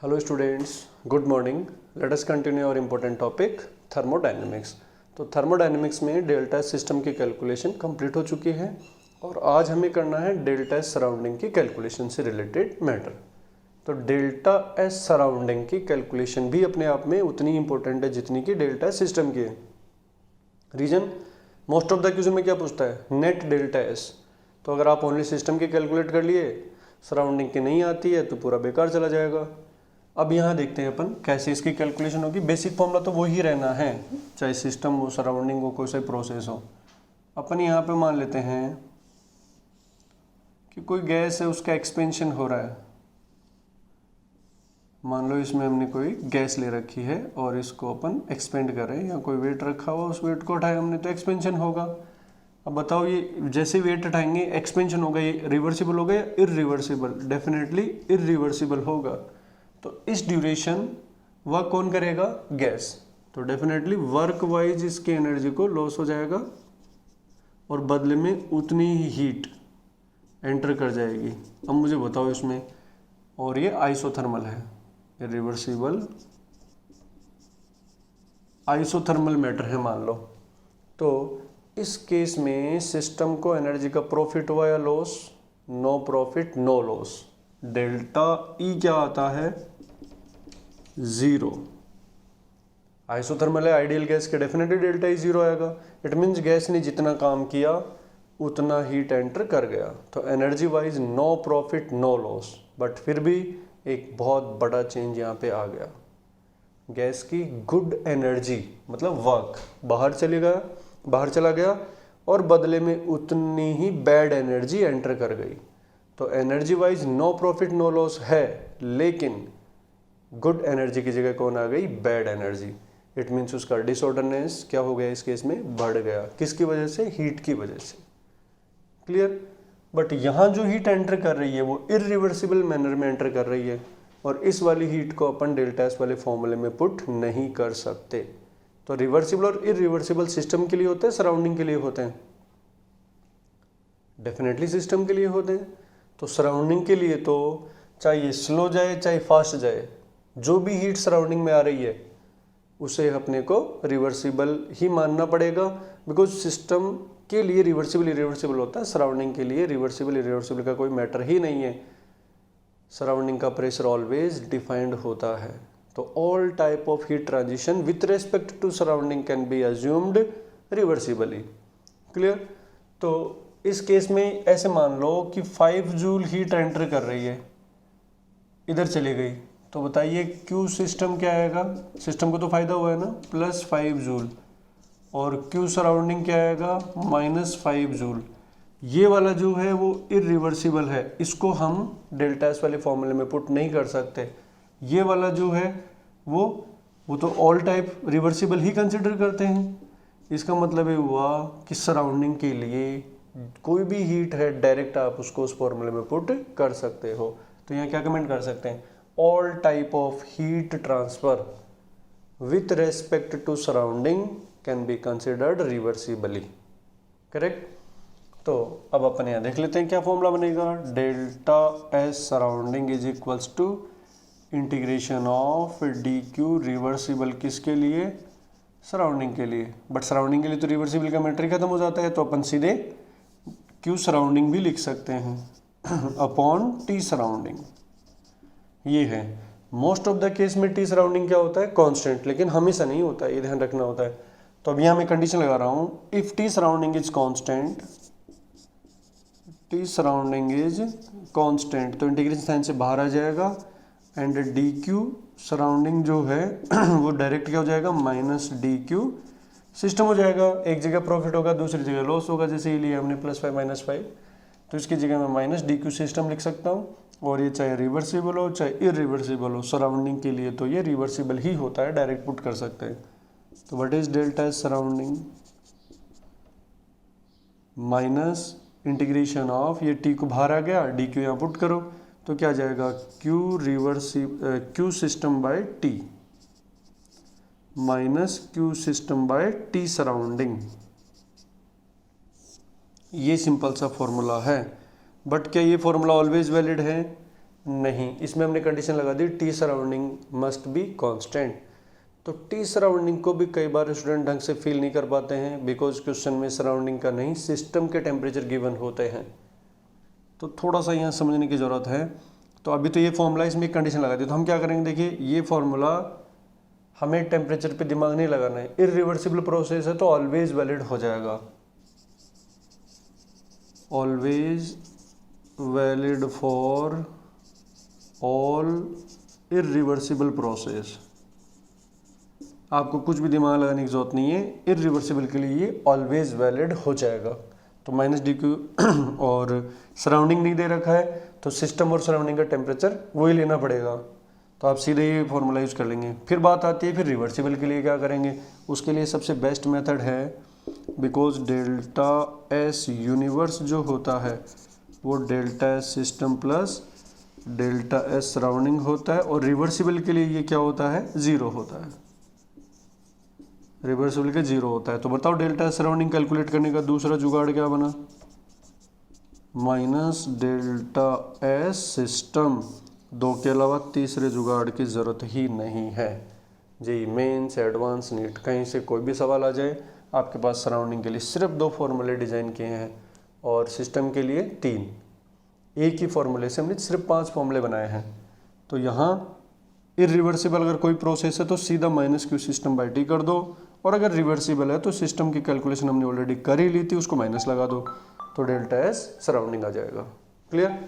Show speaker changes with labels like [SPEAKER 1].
[SPEAKER 1] Hello students, good morning. Let us continue और important topic thermodynamics. तो thermodynamics में delta system की calculation complete हो चुकी है और आज हमें करना है डेल्टा एस सराउंडिंग की कैलकुलेशन से रिलेटेड मैटर। तो डेल्टा एस सराउंडिंग की कैलकुलेशन भी अपने आप में उतनी इंपॉर्टेंट है जितनी कि डेल्टा एस सिस्टम की है। Reason, most of the question में क्या पूछता है? Net delta S. तो अगर आप ओनली सिस्टम की कैलकुलेट कर लिए, सराउंडिंग की नहीं आती है तो पूरा बेकार चला जाएगा। अब यहाँ देखते हैं अपन कैसे इसकी कैलकुलेशन होगी। बेसिक फॉर्मूला तो वही रहना है, चाहे सिस्टम हो, सराउंडिंग हो, कोई सा प्रोसेस हो। अपन यहाँ पे मान लेते हैं कि कोई गैस है, उसका एक्सपेंशन हो रहा है। मान लो इसमें हमने कोई गैस ले रखी है और इसको अपन एक्सपेंड कर रहे हैं, या कोई वेट रखा हुआ, उस वेट को उठाया हमने तो एक्सपेंशन होगा। अब बताओ, ये जैसे वेट उठाएंगे एक्सपेंशन होगा, ये रिवर्सिबल होगा या इरिवर्सिबल? डेफिनेटली इरिवर्सिबल होगा। तो इस ड्यूरेशन वर्क कौन करेगा? गैस। तो डेफिनेटली वर्क वाइज इसकी एनर्जी को लॉस हो जाएगा और बदले में उतनी ही हीट एंटर कर जाएगी। अब मुझे बताओ इसमें, और ये आइसोथर्मल है, रिवर्सिबल आइसोथर्मल मैटर है मान लो। तो इस केस में सिस्टम को एनर्जी का प्रॉफिट हुआ या loss? No profit no loss. Delta E क्या आता है? जीरो। आइसोथर्मल है, आइडियल गैस के, डेफिनेटली डेल्टा ई जीरो आएगा। इट मीन्स गैस ने जितना काम किया उतना हीट एंटर कर गया। तो energy wise no profit no loss, but फिर भी एक बहुत बड़ा चेंज यहाँ पे आ गया। गैस की गुड एनर्जी मतलब वर्क बाहर चला गया और बदले में उतनी ही बैड एनर्जी एंटर कर गई। तो energy wise no profit no loss है, लेकिन गुड एनर्जी की जगह कौन आ गई? Bad energy. इट मीन्स उसका डिसऑर्डरनेस क्या हो गया? इस केस में बढ़ गया। किसकी वजह से? हीट की वजह से। क्लियर? बट यहाँ जो हीट एंटर कर रही है वो इरिवर्सिबल मैनर में एंटर कर रही है, और इस वाली हीट को अपन डेल्टा एस वाले फॉर्मूले में पुट नहीं कर सकते। तो रिवर्सिबल और इरिवर्सिबल सिस्टम के लिए होते हैं, सराउंडिंग के लिए होते हैं? डेफिनेटली सिस्टम के लिए होते हैं। तो सराउंडिंग के लिए तो चाहे ये स्लो जाए चाहे फास्ट जाए, जो भी हीट सराउंडिंग में आ रही है उसे अपने को रिवर्सिबल ही मानना पड़ेगा, बिकॉज सिस्टम के लिए रिवर्सिबल इरिवर्सिबल होता है, सराउंडिंग के लिए रिवर्सिबल इरिवर्सिबल का कोई मैटर ही नहीं है। सराउंडिंग का प्रेशर ऑलवेज डिफाइंड होता है। तो all type of heat transition with respect to surrounding can be assumed reversibly. Clear? तो इस केस में ऐसे मान लो कि 5 जूल हीट एंटर कर रही है, इधर चली गई, तो बताइए क्यू सिस्टम क्या आएगा? सिस्टम को तो फायदा हुआ है ना, प्लस 5 जूल, और क्यू सराउंडिंग क्या आएगा? -5 जूल। ये वाला जो है वो इरिवर्सिबल है, इसको हम डेल्टा एस वाले फॉर्मूले में पुट नहीं कर सकते। ये वाला जो है वो तो ऑल टाइप रिवर्सिबल ही कंसिडर करते हैं। इसका मतलब ये हुआ कि सराउंडिंग के लिए कोई भी हीट है डायरेक्ट आप उसको उस फॉर्मूले में पुट कर सकते हो। तो यहाँ क्या कमेंट कर सकते हैं? All type of heat transfer with respect to surrounding can be considered reversibly. Correct? तो अब अपन यहाँ देख लेते हैं क्या फॉर्मूला बनेगा। Delta S surrounding is equals to integration of D Q reversible किसके लिए? सराउंडिंग के लिए। बट सराउंडिंग के लिए तो रिवर्सिबल का मैटर ही खत्म हो जाता है, तो अपन सीधे क्यू सराउंडिंग भी लिख सकते हैं अपॉन टी सराउंडिंग। ये है मोस्ट ऑफ द केस में टी सराउंडिंग क्या होता है? कांस्टेंट, लेकिन हमेशा नहीं होता है, ये ध्यान रखना होता है। तो अभी यहाँ मैं कंडीशन लगा रहा हूँ, if T surrounding is constant, T surrounding is constant, तो इंटीग्रेशन साइन से बाहर आ जाएगा, एंड डी क्यू सराउंडिंग जो है वो डायरेक्ट क्या हो जाएगा? माइनस डी क्यू सिस्टम हो जाएगा। एक जगह प्रॉफिट होगा, दूसरी जगह लॉस होगा, जैसे ही लिए हमने +5 -5, तो इसकी जगह मैं माइनस डी क्यू सिस्टम लिख सकता हूँ। और ये चाहे रिवर्सिबल हो चाहे इरिवर्सिबल हो, सराउंडिंग के लिए तो ये रिवर्सिबल ही होता है, डायरेक्ट पुट कर सकते हैं। तो what is delta S surrounding? Minus integration of, ये टी को बाहर आ गया, डी क्यू यहाँ पुट करो, तो क्या जाएगा? Q system by T minus Q system by T surrounding. ये सिंपल सा फॉर्मूला है। बट क्या ये फॉर्मूला ऑलवेज वैलिड है? नहीं, इसमें हमने कंडीशन लगा दी T surrounding must be constant. तो टी सराउंडिंग को भी कई बार स्टूडेंट ढंग से फील नहीं कर पाते हैं बिकॉज क्वेश्चन में सराउंडिंग का नहीं सिस्टम के टेम्परेचर गिवन होते हैं। तो थोड़ा सा यहाँ समझने की ज़रूरत है। तो अभी तो ये फॉर्मूला, इसमें एक कंडीशन लगा दी, तो हम क्या करेंगे, देखिए ये फॉर्मूला हमें टेम्परेचर पे दिमाग नहीं लगाना है, इरिवर्सिबल प्रोसेस है तो ऑलवेज वैलिड हो जाएगा, always valid for all irreversible process. आपको कुछ भी दिमाग लगाने की जरूरत नहीं है, इरिवर्सिबल के लिए ये ऑलवेज वैलिड हो जाएगा। तो माइनस डी क्यू और सराउंडिंग नहीं दे रखा है तो सिस्टम और सराउंडिंग का टेम्परेचर वही लेना पड़ेगा, तो आप सीधे ये फॉर्मूला यूज कर लेंगे। फिर बात आती है फिर रिवर्सिबल के लिए क्या करेंगे, उसके लिए सबसे बेस्ट मेथड है, बिकॉज डेल्टा एस यूनिवर्स जो होता है वो delta S system plus delta S surrounding होता है, और रिवर्सिबल के लिए ये क्या होता है, जीरो होता है, रिवर्सिबल के जीरो होता है। तो बताओ डेल्टा एस सराउंडिंग कैलकुलेट करने का दूसरा जुगाड़ क्या बना, माइनस डेल्टा एस सिस्टम। दो के अलावा तीसरे जुगाड़ की ज़रूरत ही नहीं है। जी मेंस एडवांस नीट कहीं से कोई भी सवाल आ जाए, आपके पास सराउंडिंग के लिए सिर्फ 2 फॉर्मूले डिज़ाइन किए हैं और सिस्टम के लिए 3। एक ही फॉर्मूले से हमने सिर्फ 5 फॉर्मूले बनाए हैं। तो यहाँ इरिवर्सिबल अगर कोई प्रोसेस है तो सीधा minus Q system by T कर दो, और अगर रिवर्सिबल है तो सिस्टम की कैलकुलेशन हमने ऑलरेडी कर ही ली थी, उसको माइनस लगा दो, तो डेल्टा एस सराउंडिंग आ जाएगा। क्लियर।